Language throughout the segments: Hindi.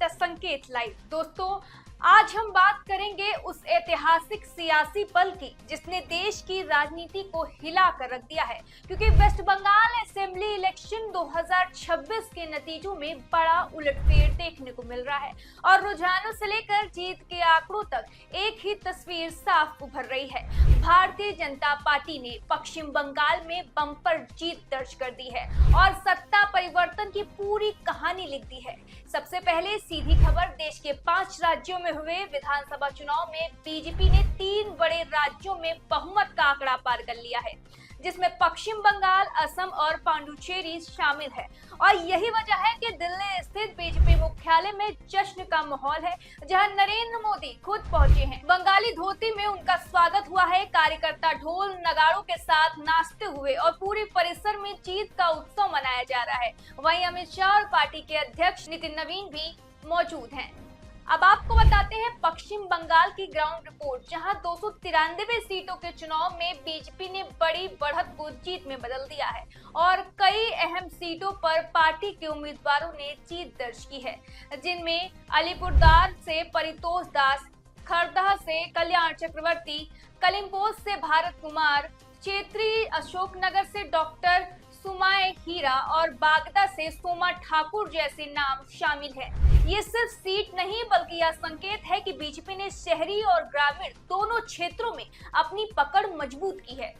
द संकेत लाइव। दोस्तों, आज हम बात करेंगे उस ऐतिहासिक सियासी पल की जिसने देश की राजनीति को हिला कर रख दिया है, क्योंकि वेस्ट बंगाल असेंबली इलेक्शन 2026 के नतीजों में बड़ा उलटफेर देखने को मिल रहा है और रुझानों से लेकर जीत के आंकड़ों तक एक ही तस्वीर साफ उभर रही है। भारतीय जनता पार्टी ने पश्चिम बंगाल में बम्पर जीत दर्ज कर दी है और सत्ता परिवर्तन की पूरी कहानी लिख दी है। सबसे पहले सीधी खबर, देश के 5 राज्यों में हुए विधानसभा चुनाव में बीजेपी ने 3 बड़े राज्यों में बहुमत का आंकड़ा पार कर लिया है, जिसमें पश्चिम बंगाल, असम और पांडुचेरी शामिल है। और यही वजह है कि दिल्ली स्थित बीजेपी मुख्यालय में जश्न का माहौल है, जहां नरेंद्र मोदी खुद पहुंचे हैं। बंगाली धोती में उनका स्वागत हुआ है, कार्यकर्ता ढोल नगाड़ों के साथ नाचते हुए और पूरे परिसर में जीत का उत्सव मनाया जा रहा है। वहीं अमित शाह और पार्टी के अध्यक्ष नितिन नवीन भी मौजूद हैं। अब आपको बताते हैं पश्चिम बंगाल की ग्राउंड रिपोर्ट, जहां 293 सीटों के चुनाव में बीजेपी ने बड़ी बढ़त को जीत में बदल दिया है और कई अहम सीटों पर पार्टी के उम्मीदवारों ने जीत दर्ज की है, जिनमें अलीपुरद्वार से परितोष दास, खरदह से कल्याण चक्रवर्ती, कलिम्पोंग से भारत कुमार, चेत्री अशोकनगर से डॉक्टर सुमाय हीरा और बागदा से सोमा ठाकुर जैसे नाम शामिल हैं। ये सिर्फ सीट नहीं बल्कि यह संकेत है कि बीजेपी ने शहरी और ग्रामीण दोनों क्षेत्रों में अपनी पकड़ मजबूत की है।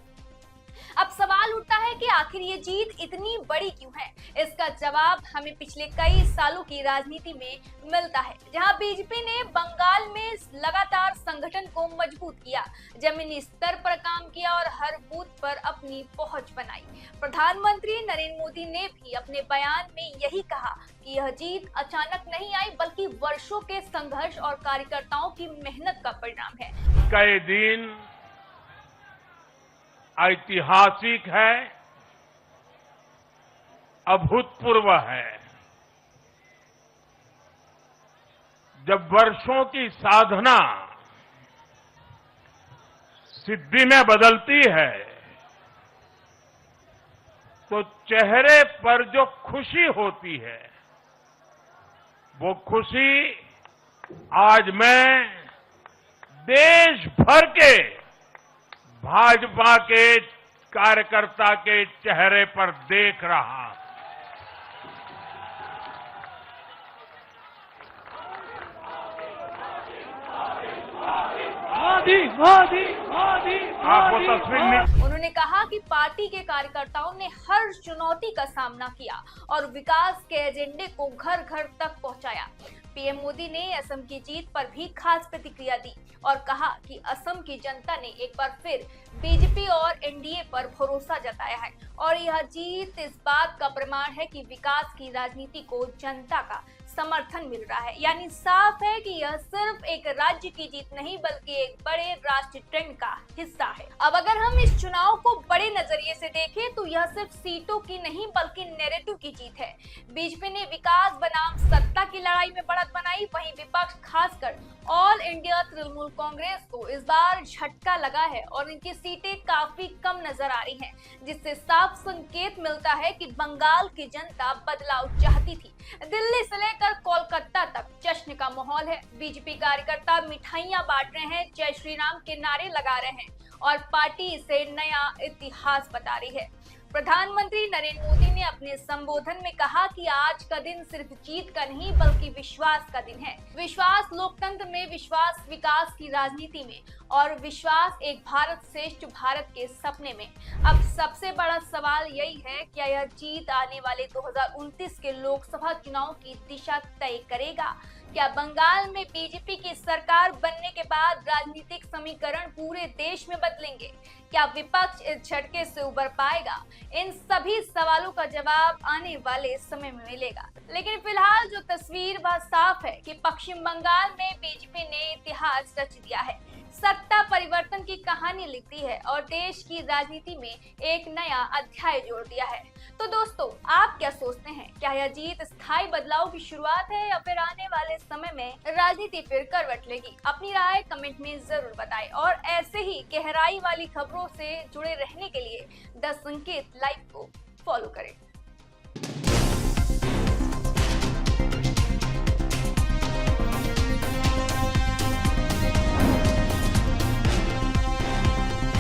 अब सवाल उठता है कि आखिर ये जीत इतनी बड़ी क्यों है। इसका जवाब हमें पिछले कई सालों की राजनीति में मिलता है, जहां बीजेपी ने बंगाल में लगातार संगठन को मजबूत किया, जमीनी स्तर पर काम किया और हर बूथ पर अपनी पहुंच बनाई। प्रधानमंत्री नरेंद्र मोदी ने भी अपने बयान में यही कहा कि यह जीत अचानक नहीं आई, बल्कि वर्षों के संघर्ष और कार्यकर्ताओं की मेहनत का परिणाम है। कई दिन ऐतिहासिक है, अभूतपूर्व है। जब वर्षों की साधना सिद्धि में बदलती है तो चेहरे पर जो खुशी होती है, वो खुशी आज मैं देश भर के भाजपा के कार्यकर्ता के चेहरे पर देख रहा हूं। आपको तस्वीर। उन्होंने कहा कि पार्टी के कार्यकर्ताओं ने हर चुनौती का सामना किया और विकास के एजेंडे को घर घर तक पहुंचाया। पीएम मोदी ने असम की जीत पर भी खास प्रतिक्रिया दी और कहा कि असम की जनता ने एक बार फिर बीजेपी और एनडीए पर भरोसा जताया है और यह जीत इस बात का प्रमाण है कि विकास की राजनीति को जनता का समर्थन मिल रहा है। यानी साफ है कि यह सिर्फ एक राज्य की जीत नहीं बल्कि एक बड़े राष्ट्रीय ट्रेंड का हिस्सा है। अब अगर हम इस चुनाव को बड़े नजरिए से देखें तो यह सिर्फ सीटों की नहीं बल्कि नैरेटिव की जीत है। बीजेपी ने विकास बनाम सत्ता की लड़ाई में बढ़त बनाई, वहीं विपक्ष खासकर ऑल इंडिया तृणमूल कांग्रेस को इस बार झटका लगा है और इनकी सीटें काफी कम नजर आ रही हैं, जिससे साफ संकेत मिलता है कि बंगाल की जनता बदलाव चाहती थी। दिल्ली से लेकर कोलकाता तक जश्न का माहौल है। बीजेपी कार्यकर्ता मिठाइयां बांट रहे हैं, जय श्री राम के नारे लगा रहे हैं और पार्टी इसे नया इतिहास बता रही है। प्रधानमंत्री नरेंद्र मोदी ने अपने संबोधन में कहा कि आज का दिन सिर्फ जीत का नहीं बल्कि विश्वास का दिन है। विश्वास लोकतंत्र में, विश्वास विकास की राजनीति में और विश्वास एक भारत श्रेष्ठ भारत के सपने में। अब सबसे बड़ा सवाल यही है, क्या यह जीत आने वाले 2029 के लोकसभा चुनाव की दिशा तय करेगा? क्या बंगाल में बीजेपी की सरकार बनने के बाद राजनीतिक समीकरण पूरे देश में बदलेंगे? क्या विपक्ष इस झटके से उबर पाएगा? इन सभी सवालों का जवाब आने वाले समय में मिलेगा। लेकिन फिलहाल जो तस्वीर वह साफ है कि पश्चिम बंगाल में बीजेपी ने इतिहास रच दिया है, सत्ता परिवर्तन की कहानी लिखी है और देश की राजनीति में एक नया अध्याय जोड़ दिया है। तो दोस्तों, आप क्या सोचते हैं? क्या यह जीत स्थायी बदलाव की शुरुआत है या फिर आने वाले समय में राजनीति फिर करवट लेगी? अपनी राय कमेंट में जरूर बताएं और ऐसे ही गहराई वाली खबरों से जुड़े रहने के लिए द संकेत लाइव को फॉलो करें।